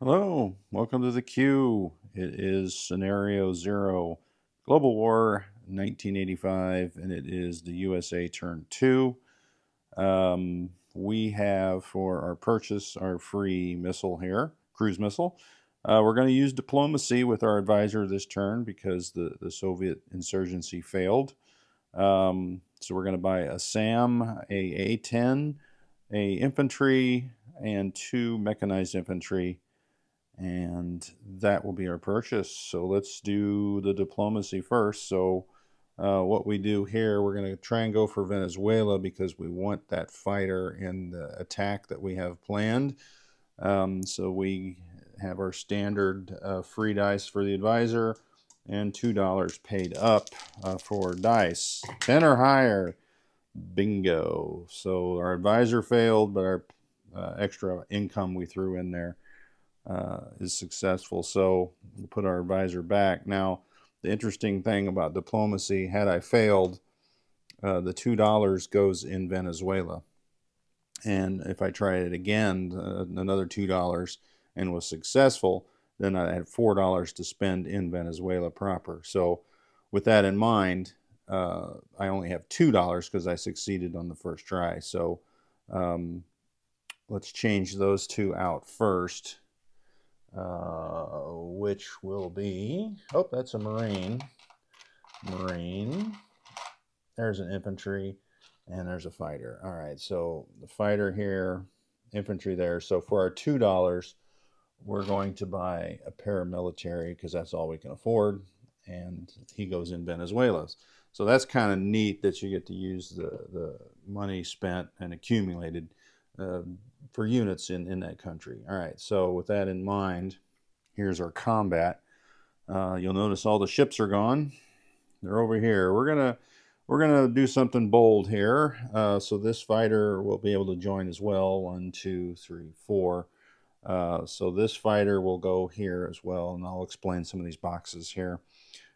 Hello, welcome to the Q. It is Scenario Zero, Global War 1985, and it is the USA Turn 2. We have for our purchase our free missile here, cruise missile. We're going to use diplomacy with our advisor this turn because the Soviet insurgency failed. So we're going to buy a SAM, a A-10, a infantry, and two mechanized infantry, and that will be our purchase. So let's do the diplomacy first. So what we do here, we're going to try and go for Venezuela because we want that fighter in the attack that we have planned. So we have our standard free dice for the advisor and $2 paid up for dice. 10 or higher. Bingo. So our advisor failed, but our extra income we threw in there is successful. So we'll put our advisor back. Now, the interesting thing about diplomacy, had I failed, the $2 goes in Venezuela. And if I try it again, another $2 and was successful, then I had $4 to spend in Venezuela proper. So with that in mind, I only have $2 because I succeeded on the first try. So let's change those two out first. Which will be, oh, that's a Marine. There's an infantry, and there's a fighter. All right, so the fighter here, infantry there. So for our $2, we're going to buy a paramilitary because that's all we can afford, and he goes in Venezuela. So that's kind of neat that you get to use the money spent and accumulated for units in that country. All right, so with that in mind, here's our combat. You'll notice all the ships are gone. They're over here. We're gonna do something bold here. So this fighter will be able to join as well. 1, 2, 3, 4. So this fighter will go here as well, and I'll explain some of these boxes here.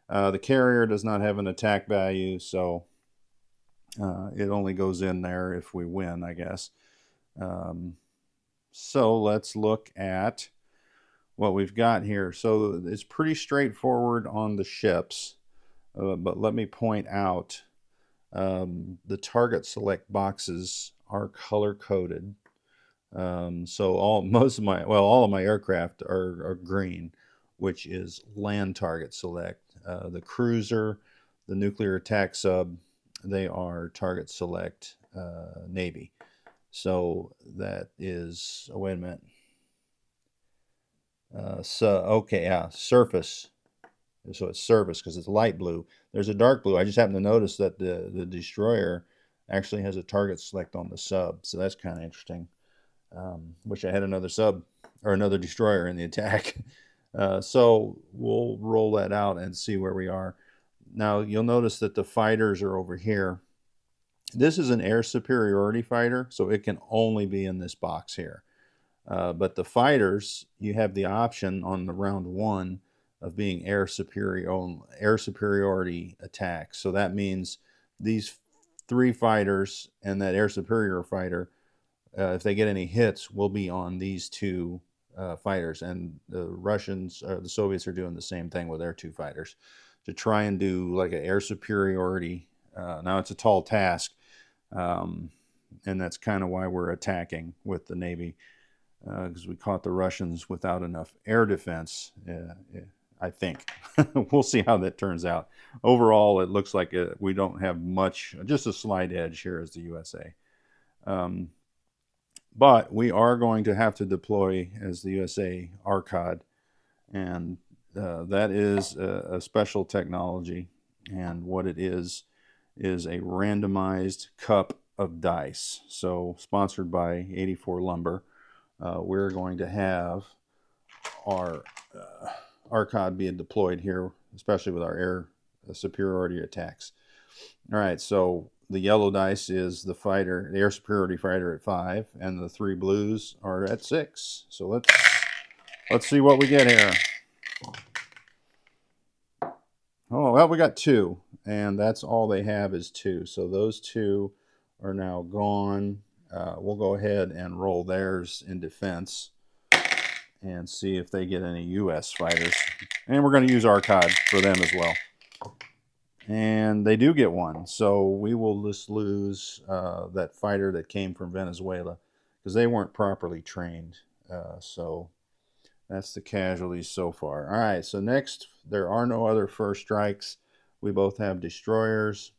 The carrier does not have an attack value, so it only goes in there if we win, I guess. So let's look at what we've got here. So it's pretty straightforward on the ships, but let me point out the target select boxes are color coded. So all of my aircraft are green, which is land target select. The cruiser, the nuclear attack sub, they are target select Navy. So that is, oh, wait a minute. Surface. So it's service because it's light blue. There's a dark blue. I just happened to notice that the destroyer actually has a target select on the sub. So that's kind of interesting. Wish I had another sub or another destroyer in the attack. So we'll roll that out and see where we are. Now you'll notice that the fighters are over here. This is an air superiority fighter, so it can only be in this box here. But the fighters, you have the option on the round 1 of being air superiority attacks. So that means these 3 fighters and that air superior fighter, if they get any hits, will be on these 2 fighters. And the Russians, or the Soviets, are doing the same thing with their 2 fighters to try and do like an air superiority. Now it's a tall task, and that's kind of why we're attacking with the Navy, because we caught the Russians without enough air defense. I think we'll see how that turns out. Overall, it looks like we don't have much, just a slight edge here as the USA. But we are going to have to deploy as the USA ARCOD, and that is a special technology. And what it is a randomized cup of dice. So sponsored by 84 Lumber. We're going to have our ARCOD being deployed here, especially with our air superiority attacks. All right, so the yellow dice is the fighter, the air superiority fighter at 5, and the 3 blues are at 6. So let's see what we get here. Oh, well, we got 2, and that's all they have is 2. So those 2 are now gone. We'll go ahead and roll theirs in defense. and see if they get any U.S. fighters. And we're going to use ARCOD for them as well. And they do get one. So we will just lose that fighter that came from Venezuela because they weren't properly trained. So that's the casualties so far. All right, so next, there are no other first strikes. We both have destroyers.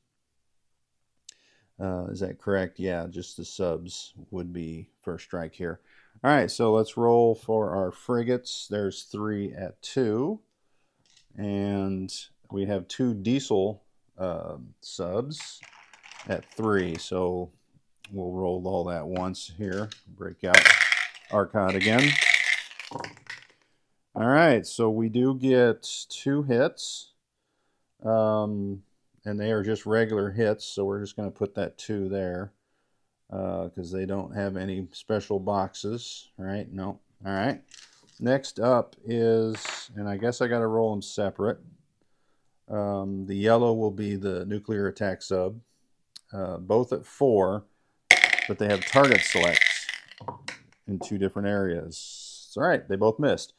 Is that correct? Yeah, just the subs would be first strike here. All right, so let's roll for our frigates. There's 3 at 2. And we have 2 diesel subs at 3. So we'll roll all that once here. Break out ARCOD again. All right, so we do get 2 hits. And they are just regular hits, so we're just going to put that 2 there because they don't have any special boxes, right? No. All right. Next up is, and I guess I got to roll them separate. The yellow will be the nuclear attack sub, both at 4, but they have target selects in 2 different areas. It's all right, they both missed.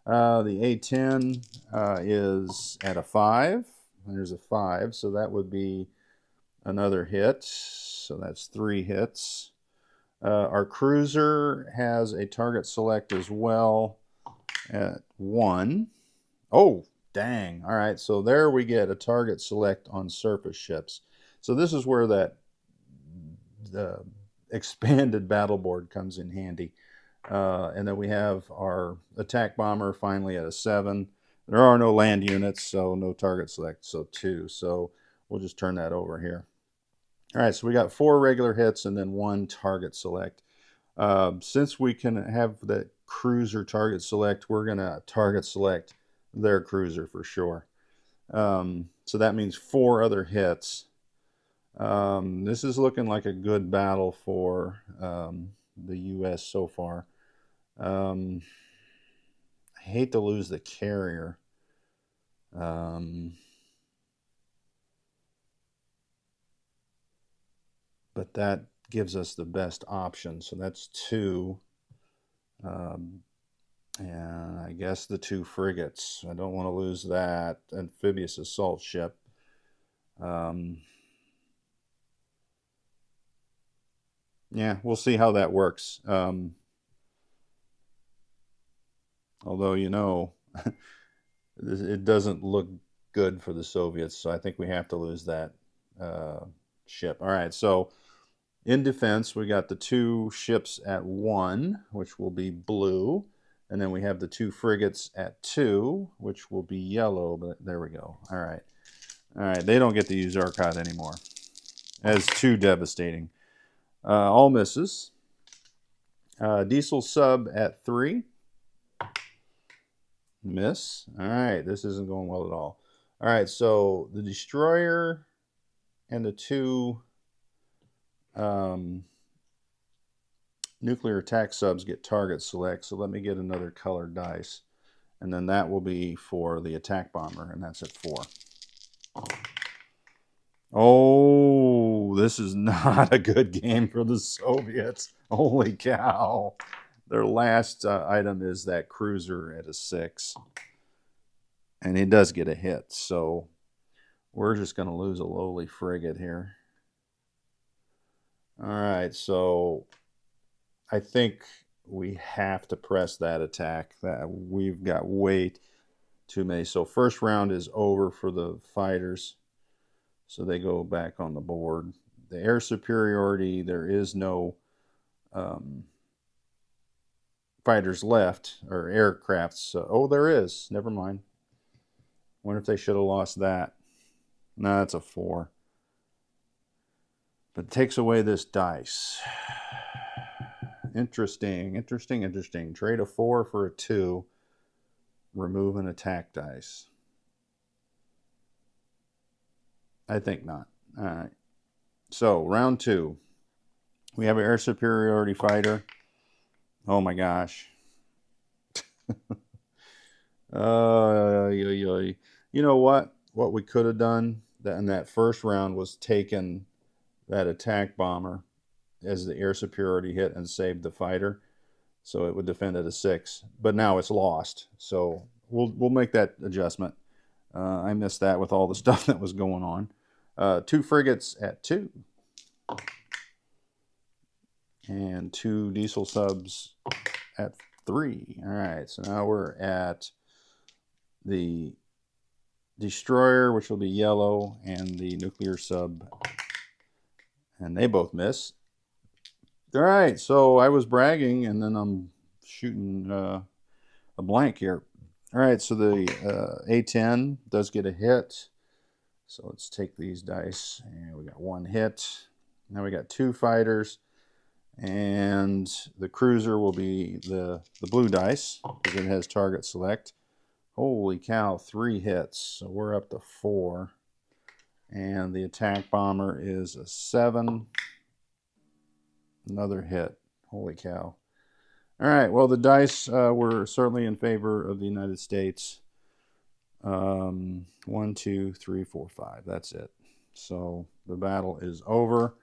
The A-10 is at a 5. There's a 5, so that would be another hit. So that's 3 hits. Our cruiser has a target select as well at 1. Oh, dang. All right, so there we get a target select on surface ships. So this is where the expanded battle board comes in handy. And then we have our attack bomber finally at a 7. There are no land units, so no target select, so 2. So we'll just turn that over here. All right, so we got 4 regular hits and then 1 target select. Since we can have that cruiser target select, we're going to target select their cruiser for sure. So that means 4 other hits. This is looking like a good battle for the U.S. so far. I hate to lose the carrier. But that gives us the best option. So that's 2. And I guess the 2 frigates. I don't want to lose that amphibious assault ship. Yeah, we'll see how that works. Although, you know, it doesn't look good for the Soviets, so I think we have to lose that ship. All right, so in defense, we got the 2 ships at 1, which will be blue. And then we have the 2 frigates at 2, which will be yellow. But there we go. All right. All right, they don't get to use ARCOD anymore. As too devastating. All misses. Diesel sub at 3. Miss. All right, this isn't going well at all. All right, so the destroyer and the 2 nuclear attack subs get target select. So let me get another colored dice. And then that will be for the attack bomber, and that's at 4. Oh, this is not a good game for the Soviets. Holy cow. Their last item is that cruiser at a 6. And it does get a hit, so we're just going to lose a lowly frigate here. All right, so I think we have to press that attack. We've got way too many. So first round is over for the fighters. So they go back on the board. The air superiority, there is no fighters left, or aircrafts. Oh, there is. Never mind. Wonder if they should have lost that. No, that's a 4. But it takes away this dice. Interesting, interesting, interesting. Trade a 4 for a 2. Remove an attack dice. I think not. All right. So, round 2. We have an air superiority fighter. Oh my gosh. You know what? What we could have done in that first round was taken that attack bomber as the air superiority hit and saved the fighter. so it would defend at a 6. But now it's lost, so we'll make that adjustment. I missed that with all the stuff that was going on. 2 frigates at 2, and 2 diesel subs at 3. All right, so now we're at the destroyer, which will be yellow, and the nuclear sub, and they both miss. All right, so I was bragging, and then I'm shooting a blank here. All right, so the A10 does get a hit. So let's take these dice, and we got 1 hit. Now we got 2 fighters, and the cruiser will be the blue dice because it has target select. Holy cow, 3 hits, so we're up to 4. And the attack bomber is a 7. Another hit. Holy cow. All right, well, the dice were certainly in favor of the United States. 1, 2, 3, 4, 5. That's it. So the battle is over.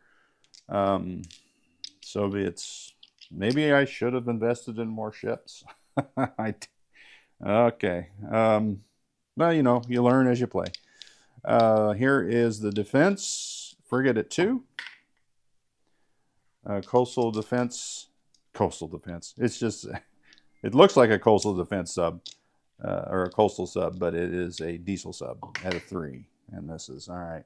Soviets, maybe I should have invested in more ships. Okay. Well, you know, you learn as you play. Here is the defense. Frigate at 2. Coastal defense. It's just, it looks like a coastal defense sub, or a coastal sub, but it is a diesel sub at a 3, and this is all right.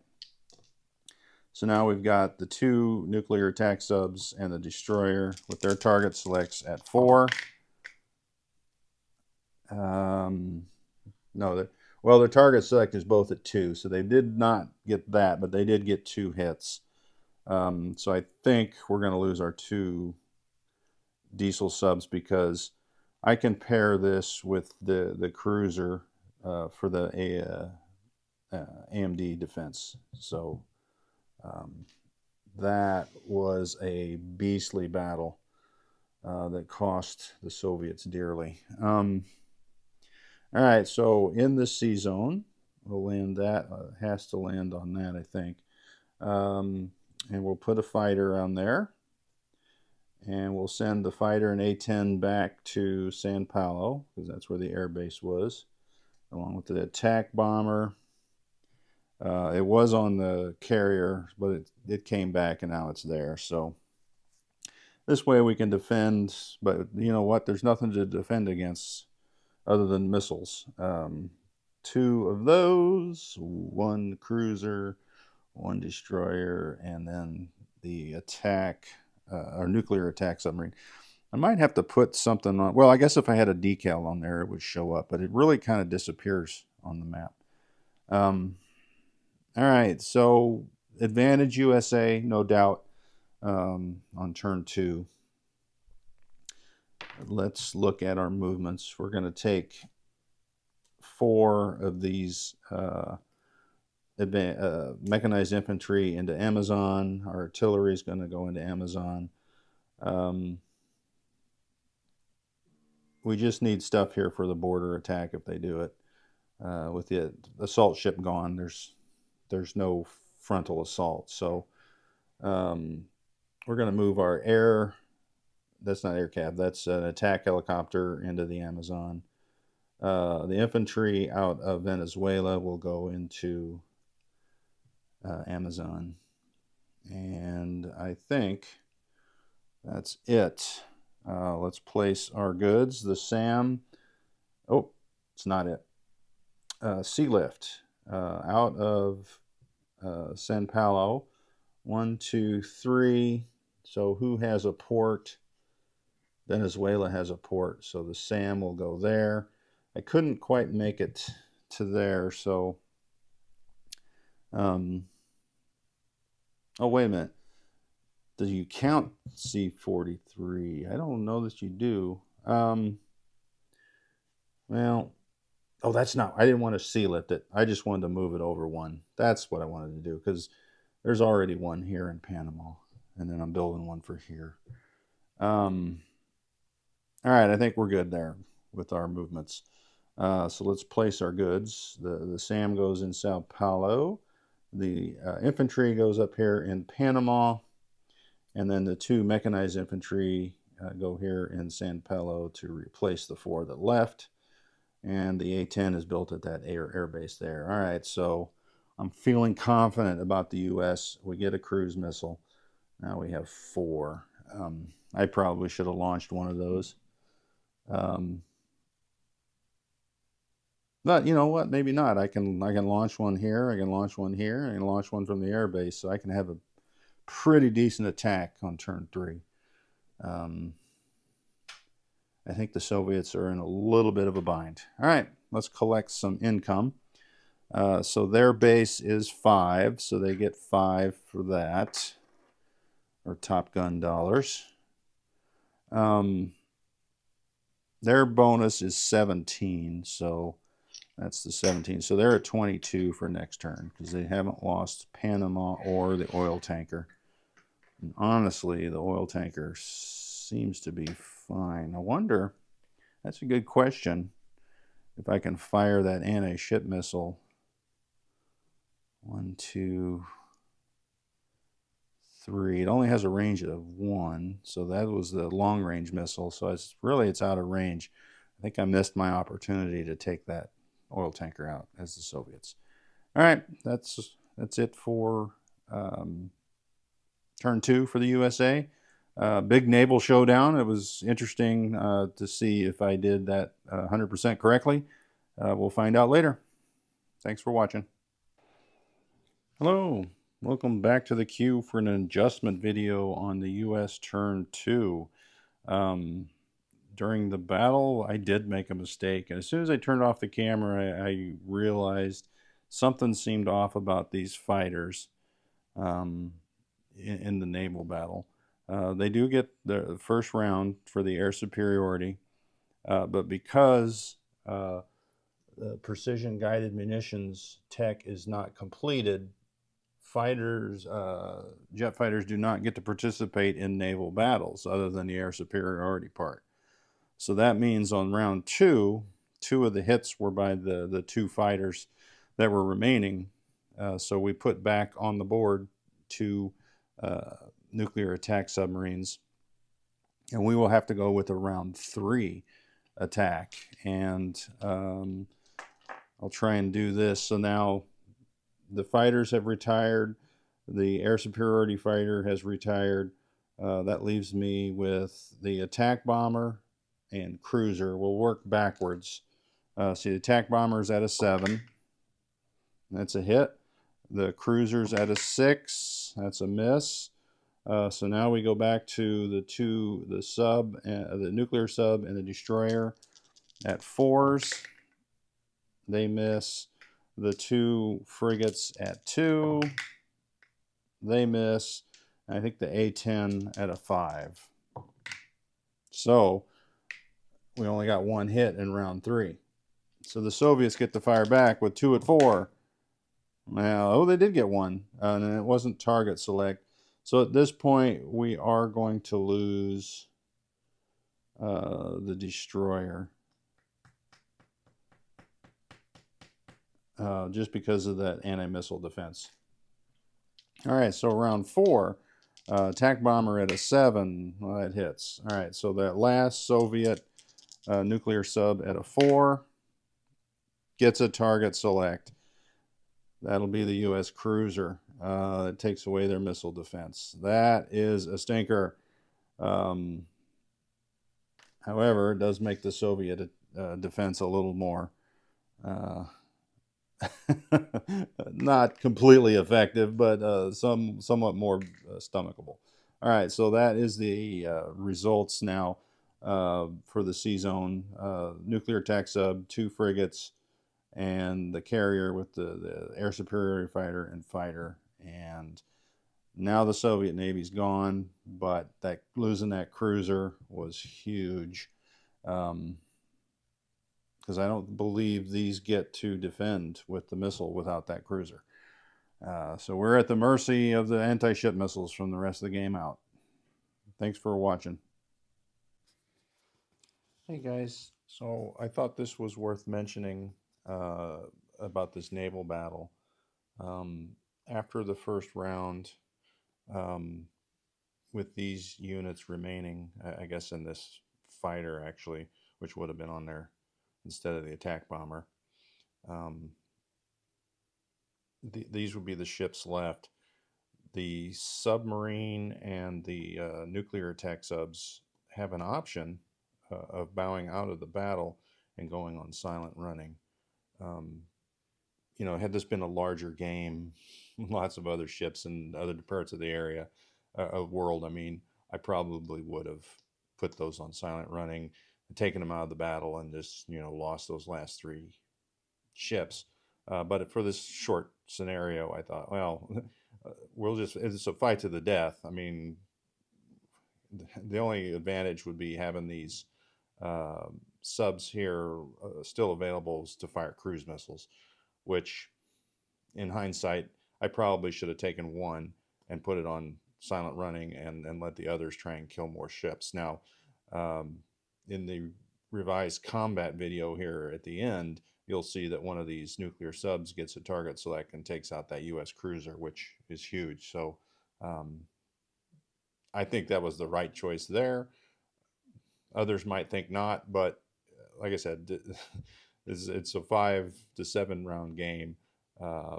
So now we've got the 2 nuclear attack subs and the destroyer with their target selects at 4. No, well, their target select is both at 2, so they did not get that, but they did get 2 hits. So I think we're going to lose our 2 diesel subs because I can pair this with the cruiser for the AMD defense. So that was a beastly battle that cost the Soviets dearly. All right, so in the C zone, we'll land that. Has to land on that, I think. And we'll put a fighter on there. And we'll send the fighter and A-10 back to San Paulo, because that's where the air base was, along with the attack bomber. It was on the carrier, but it came back, and now it's there. So this way we can defend, but you know what? There's nothing to defend against other than missiles. 2 of those, 1 cruiser, 1 destroyer, and then the attack, or nuclear attack submarine. I might have to put something on. Well, I guess if I had a decal on there, it would show up, but it really kind of disappears on the map. All right, so advantage USA, no doubt, on turn 2. Let's look at our movements. We're going to take 4 of these mechanized infantry into Amazon. Our artillery is going to go into Amazon. We just need stuff here for the border attack if they do it. With the assault ship gone, there's no frontal assault. So we're going to move our air. That's not aircraft. That's an attack helicopter into the Amazon. The infantry out of Venezuela will go into Amazon. And I think that's it. Let's place our goods. The SAM. Oh, it's not it. Sea Lift out of San Paulo. 1, 2, 3. So who has a port? Venezuela has a port, so the SAM will go there. I couldn't quite make it to there, so oh, wait a minute. Do you count C-43? I don't know that you do. Well, oh, that's not, I didn't want to sea lift it. I just wanted to move it over 1. That's what I wanted to do, because there's already 1 here in Panama, and then I'm building 1 for here. All right, I think we're good there with our movements. So let's place our goods. The SAM goes in Sao Paulo. The infantry goes up here in Panama. And then the 2 mechanized infantry go here in San Pello to replace the 4 that left. And the A-10 is built at that air base there. All right, so I'm feeling confident about the U.S. We get a cruise missile. Now we have 4. I probably should have launched one of those. But you know what? Maybe not. I can launch one here. I can launch one here. I can launch one from the air base, so I can have a pretty decent attack on turn 3. I think the Soviets are in a little bit of a bind. All right, let's collect some income. So their base is 5, so they get 5 for that, or Top Gun dollars. Their bonus is 17, so that's the 17. So they're at 22 for next turn because they haven't lost Panama or the oil tanker. And honestly, the oil tanker seems to be fine. I wonder, that's a good question, if I can fire that anti-ship missile. 1, 2, 3. It only has a range of 1, so that was the long-range missile. So it's out of range. I think I missed my opportunity to take that oil tanker out as the Soviets. All right, that's it for turn 2 for the USA. Big naval showdown. It was interesting to see if I did that 100% correctly. We'll find out later. Thanks for watching. Hello, welcome back to the queue for an adjustment video on the US turn 2. During the battle, I did make a mistake, and as soon as I turned off the camera, I realized something seemed off about these fighters in the naval battle. They do get the first round for the air superiority, but because the precision guided munitions tech is not completed, fighters, jet fighters do not get to participate in naval battles other than the air superiority part. So that means on round 2, 2 of the hits were by the 2 fighters that were remaining. So we put back on the board 2 nuclear attack submarines. And we will have to go with a round 3 attack. And I'll try and do this. So now the fighters have retired. The air superiority fighter has retired. That leaves me with the attack bomber and cruiser. We'll work backwards. See, the attack bomber's at a 7. That's a hit. The cruiser's at a 6. That's a miss. So now we go back to the sub, the nuclear sub and the destroyer at 4s. They miss. The 2 frigates at 2. They miss. And I think the A-10 at a 5. So we only got 1 hit in round 3. So the Soviets get to fire back with 2 at 4. Now, they did get 1, and it wasn't target select. So at this point, we are going to lose the destroyer. Just because of that anti-missile defense. All right, so round 4, attack bomber at a 7, well, that hits. All right, so that last Soviet nuclear sub at a 4 gets a target select. That'll be the U.S. cruiser. It takes away their missile defense. That is a stinker. However, it does make the Soviet defense a little more not completely effective, but somewhat more stomachable. All right, so that is the results now for the sea zone. Nuclear attack sub, 2 frigates, and the carrier with the air superiority fighter and fighter. And now the Soviet Navy's gone, but losing that cruiser was huge. Because I don't believe these get to defend with the missile without that cruiser. So we're at the mercy of the anti-ship missiles from the rest of the game out. Thanks for watching. Hey guys, so I thought this was worth mentioning about this naval battle. After the first round, with these units remaining, I guess in this fighter actually, which would have been on there instead of the attack bomber, um, these would be the ships left. The submarine and the nuclear attack subs have an option of bowing out of the battle and going on silent running. Um, had this been a larger game, lots of other ships in other parts of the area, of world, I mean, I probably would have put those on silent running, taken them out of the battle, and just lost those last three ships. But for this short scenario, I thought, well, it's a fight to the death. I mean, the only advantage would be having these subs here still available to fire cruise missiles, which in hindsight, I probably should have taken one and put it on silent running and let the others try and kill more ships. Now, um, in the revised combat video here at the end, you'll see that one of these nuclear subs gets a target select and takes out that U.S. cruiser, which is huge. So um, I think that was the right choice there. Others might think not, but like I said, it's a 5 to 7 round game. Uh,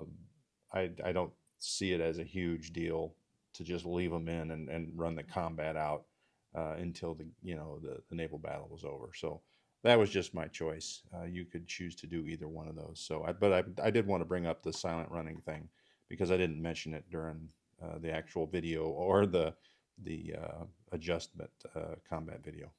I don't see it as a huge deal to just leave them in and run the combat out until the naval battle was over. So that was just my choice. You could choose to do either one of those. But I did want to bring up the silent running thing because I didn't mention it during the actual video or the adjustment combat video.